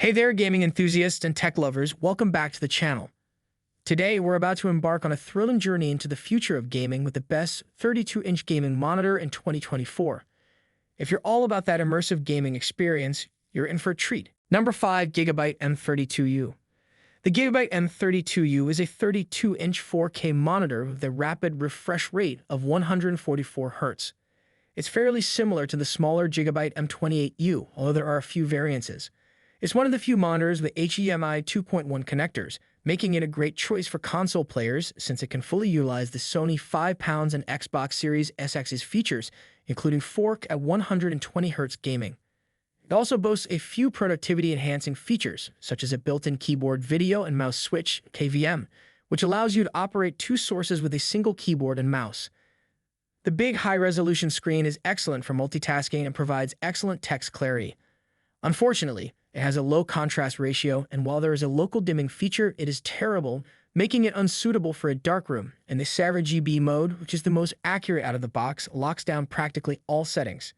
Hey there, gaming enthusiasts and tech lovers, welcome back to the channel. Today, we're about to embark on a thrilling journey into the future of gaming with the best 32-inch gaming monitor in 2024. If you're all about that immersive gaming experience, you're in for a treat. Number 5, Gigabyte M32U. The Gigabyte M32U is a 32-inch 4K monitor with a rapid refresh rate of 144 Hz. It's fairly similar to the smaller Gigabyte M28U, although there are a few variances. It's one of the few monitors with HDMI 2.1 connectors, making it a great choice for console players since it can fully utilize the Sony 5 pounds and Xbox Series SX's features, including 4K at 120Hz gaming. It also boasts a few productivity-enhancing features, such as a built-in keyboard video and mouse switch, KVM, which allows you to operate two sources with a single keyboard and mouse. The big high-resolution screen is excellent for multitasking and provides excellent text clarity. Unfortunately, it has a low contrast ratio, and while there is a local dimming feature, it is terrible, making it unsuitable for a darkroom, and the sRGB mode, which is the most accurate out of the box, locks down practically all settings.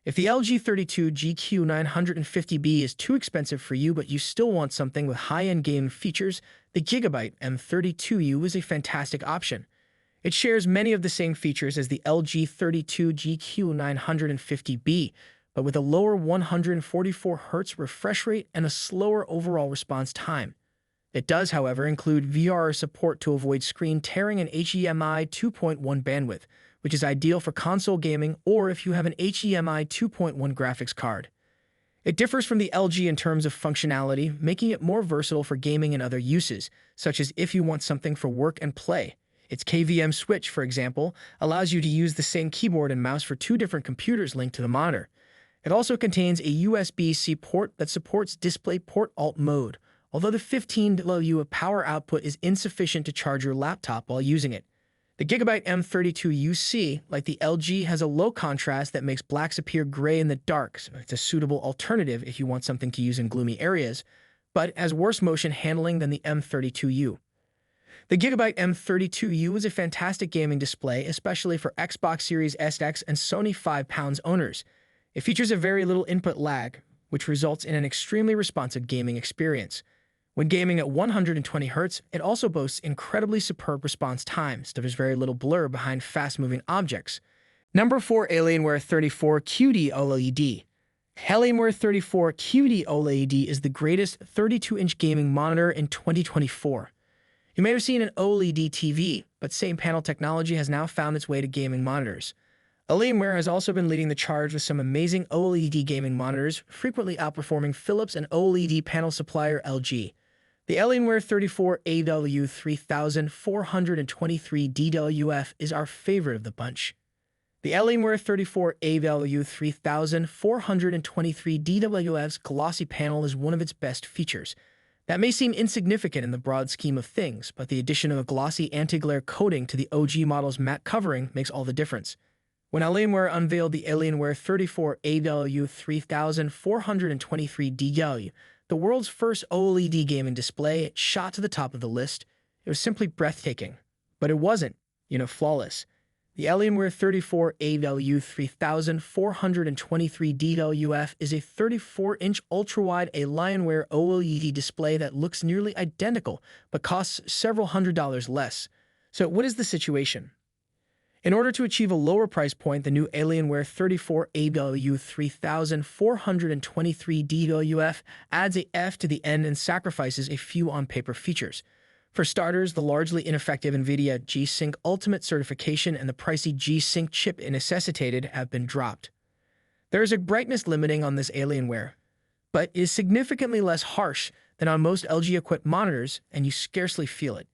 If the LG 32 GQ950B is too expensive for you but you still want something with high-end gaming features, the Gigabyte M32U is a fantastic option. It shares many of the same features as the LG 32 GQ950B, but with a lower 144 Hz refresh rate and a slower overall response time. It does, however, include VR support to avoid screen tearing and HDMI 2.1 bandwidth, which is ideal for console gaming or if you have an HDMI 2.1 graphics card. It differs from the LG in terms of functionality, making it more versatile for gaming and other uses, such as if you want something for work and play. Its KVM switch, for example, allows you to use the same keyboard and mouse for two different computers linked to the monitor. It also contains a USB-C port that supports DisplayPort Alt mode, although the 15 kW of power output is insufficient to charge your laptop while using it. The Gigabyte M32UC, like the LG, has a low contrast that makes blacks appear gray in the dark, so it's a suitable alternative if you want something to use in gloomy areas, but has worse motion handling than the M32U. The Gigabyte M32U is a fantastic gaming display, especially for Xbox Series SX and Sony 5 pounds owners. It features a very little input lag, which results in an extremely responsive gaming experience. When gaming at 120 Hz, it also boasts incredibly superb response times. There's very little blur behind fast-moving objects. Number 4, Alienware 34 QD OLED. Alienware 34 QD OLED is the greatest 32-inch gaming monitor in 2024. You may have seen an OLED TV, but same panel technology has now found its way to gaming monitors. Alienware has also been leading the charge with some amazing OLED gaming monitors, frequently outperforming Philips and OLED panel supplier LG. The Alienware 34 AW3423DWF is our favorite of the bunch. The Alienware 34 AW3423DWF's glossy panel is one of its best features. That may seem insignificant in the broad scheme of things, but the addition of a glossy anti-glare coating to the OG model's matte covering makes all the difference. When Alienware unveiled the Alienware 34 AW3423DW, the world's first OLED gaming display, it shot to the top of the list. It was simply breathtaking. But it wasn't, flawless. The Alienware 34 AW3423DWF is a 34-inch ultra-wide Alienware OLED display that looks nearly identical, but costs several $100s less. So what is the situation? In order to achieve a lower price point, the new Alienware 34 AW3423DWF adds a F to the end and sacrifices a few on-paper features. For starters, the largely ineffective NVIDIA G-Sync Ultimate certification and the pricey G-Sync chip it necessitated have been dropped. There is a brightness limiting on this Alienware, but it is significantly less harsh than on most LG-equipped monitors, and you scarcely feel it.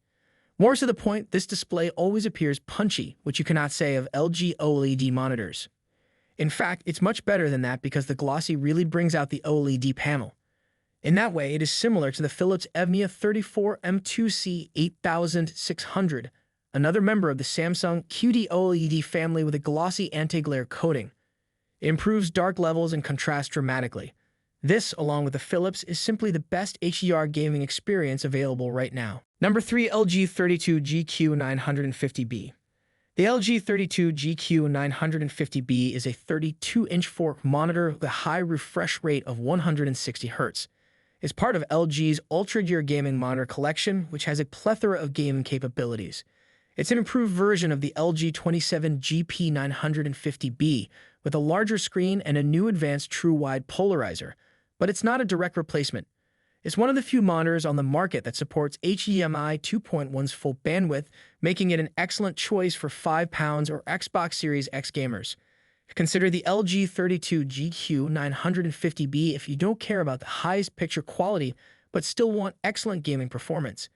More to the point, this display always appears punchy, which you cannot say of LG OLED monitors. In fact, it's much better than that because the glossy really brings out the OLED panel. In that way, it is similar to the Philips Evnia 34 M2C 8600, another member of the Samsung QD OLED family with a glossy anti-glare coating. It improves dark levels and contrast dramatically. This, along with the Philips, is simply the best HDR gaming experience available right now. Number 3, LG 32 GQ950B. The LG 32 GQ950B is a 32-inch 4K monitor with a high refresh rate of 160 Hz. is part of LG's ultra-gear gaming monitor collection, which has a plethora of gaming capabilities. It's an improved version of the LG 27GP950B with a larger screen and a new advanced true-wide polarizer, but it's not a direct replacement. It's one of the few monitors on the market that supports HDMI 2.1's full bandwidth, making it an excellent choice for £5 or Xbox Series X gamers. Consider the LG 32GQ950B if you don't care about the highest picture quality but still want excellent gaming performance.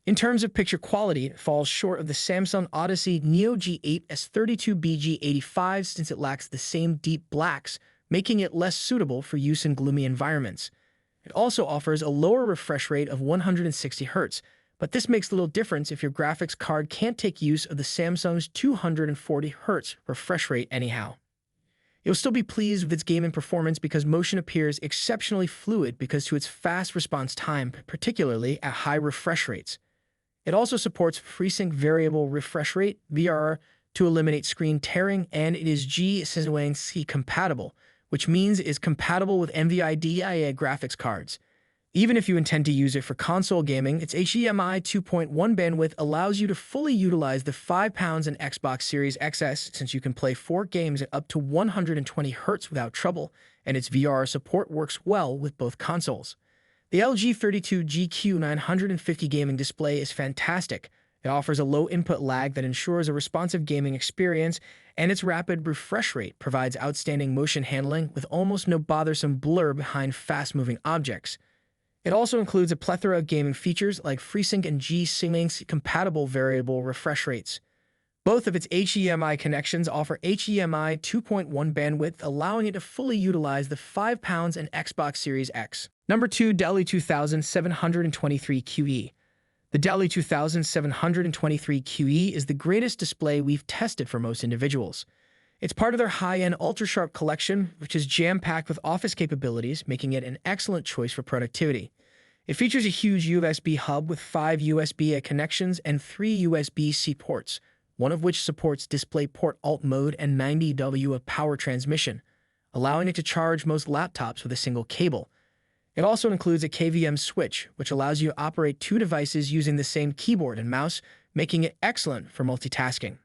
In terms of picture quality, it falls short of the Samsung Odyssey Neo G8 S32BG85 since it lacks the same deep blacks, making it less suitable for use in gloomy environments. It also offers a lower refresh rate of 160Hz, but this makes little difference if your graphics card can't take use of the Samsung's 240Hz refresh rate anyhow. You'll still be pleased with its gaming performance because motion appears exceptionally fluid because to its fast response time, particularly at high refresh rates. It also supports FreeSync Variable Refresh Rate, VRR, to eliminate screen tearing, and it is G-SYNC compatible, which means it is compatible with NVIDIA graphics cards. Even if you intend to use it for console gaming, its HDMI 2.1 bandwidth allows you to fully utilize the £5 and Xbox Series XS since you can play 4 games at up to 120Hz without trouble, and its VR support works well with both consoles. The LG 32GQ950 gaming display is fantastic. It offers a low input lag that ensures a responsive gaming experience, and its rapid refresh rate provides outstanding motion handling with almost no bothersome blur behind fast-moving objects. It also includes a plethora of gaming features like FreeSync and G-SYNC compatible variable refresh rates. Both of its HDMI connections offer HDMI 2.1 bandwidth, allowing it to fully utilize the £5 and Xbox Series X. Number 2. Dell E2723QE. The Dell E2723QE is the greatest display we've tested for most individuals. It's part of their high-end ultra-sharp collection, which is jam-packed with office capabilities, making it an excellent choice for productivity. It features a huge USB hub with 5 USB-A connections and 3 USB-C ports, one of which supports DisplayPort Alt mode and 90W of power transmission, allowing it to charge most laptops with a single cable. It also includes a KVM switch, which allows you to operate 2 devices using the same keyboard and mouse, making it excellent for multitasking.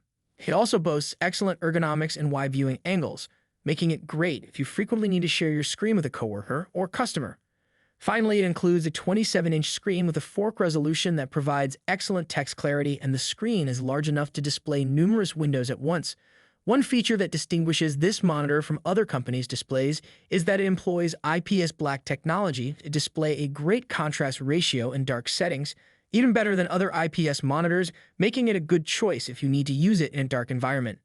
It also boasts excellent ergonomics and wide viewing angles, making it great if you frequently need to share your screen with a coworker or customer. Finally, it includes a 27-inch screen with a 4K resolution that provides excellent text clarity, and the screen is large enough to display numerous windows at once. One feature that distinguishes this monitor from other companies' displays is that it employs IPS black technology to display a great contrast ratio in dark settings, even better than other IPS monitors, making it a good choice if you need to use it in a dark environment.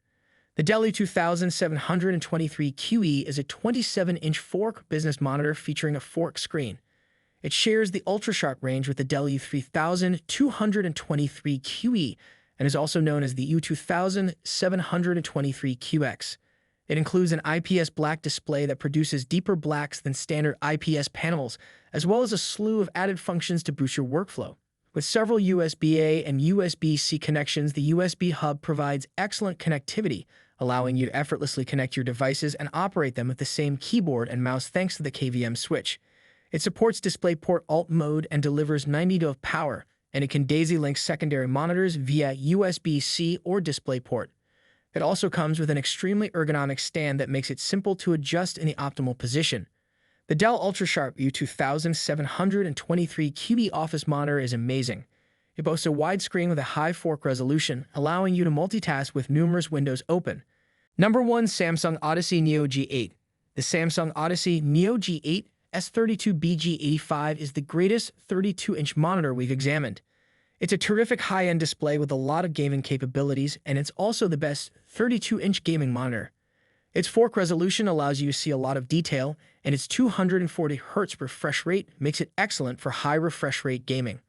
The Dell E2723QE is a 27-inch 4K business monitor featuring a 4K screen. It shares the ultra-sharp range with the Dell E3223QE and is also known as the U2723QX. It includes an IPS black display that produces deeper blacks than standard IPS panels, as well as a slew of added functions to boost your workflow. With several USB-A and USB-C connections, the USB hub provides excellent connectivity, allowing you to effortlessly connect your devices and operate them with the same keyboard and mouse thanks to the KVM switch. It supports DisplayPort Alt mode and delivers 90W of power, and it can daisy-link secondary monitors via USB-C or DisplayPort. It also comes with an extremely ergonomic stand that makes it simple to adjust in the optimal position. The Dell UltraSharp U2723QE office monitor is amazing. It boasts a widescreen with a high 4K resolution, allowing you to multitask with numerous windows open. Number 1. Samsung Odyssey Neo G8. The Samsung Odyssey Neo G8 S32BG85 is the greatest 32-inch monitor we've examined. It's a terrific high-end display with a lot of gaming capabilities, and it's also the best 32-inch gaming monitor. Its 4K resolution allows you to see a lot of detail, and its 240Hz refresh rate makes it excellent for high refresh rate gaming.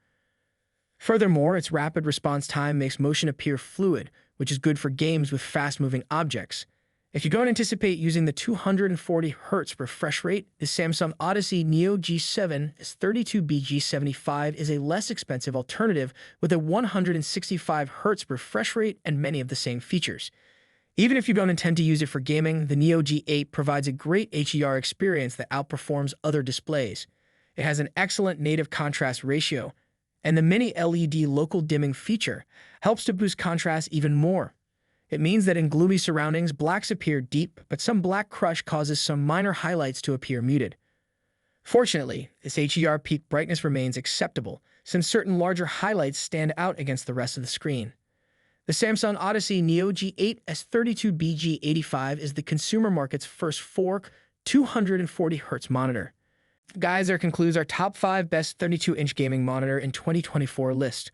Furthermore, its rapid response time makes motion appear fluid, which is good for games with fast-moving objects. If you don't anticipate using the 240Hz refresh rate, the Samsung Odyssey Neo G7 S32BG75 is a less expensive alternative with a 165Hz refresh rate and many of the same features. Even if you don't intend to use it for gaming, the Neo G8 provides a great HDR experience that outperforms other displays. It has an excellent native contrast ratio, and the mini LED local dimming feature helps to boost contrast even more. It means that in gloomy surroundings, blacks appear deep, but some black crush causes some minor highlights to appear muted. Fortunately, this HDR peak brightness remains acceptable, since certain larger highlights stand out against the rest of the screen. The Samsung Odyssey Neo G8S32BG85 is the consumer market's first 4K 240Hz monitor. Guys, that concludes our top 5 best 32-inch gaming monitor in 2024 list.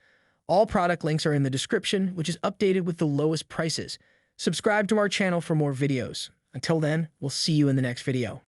All product links are in the description, which is updated with the lowest prices. Subscribe to our channel for more videos. Until then, we'll see you in the next video.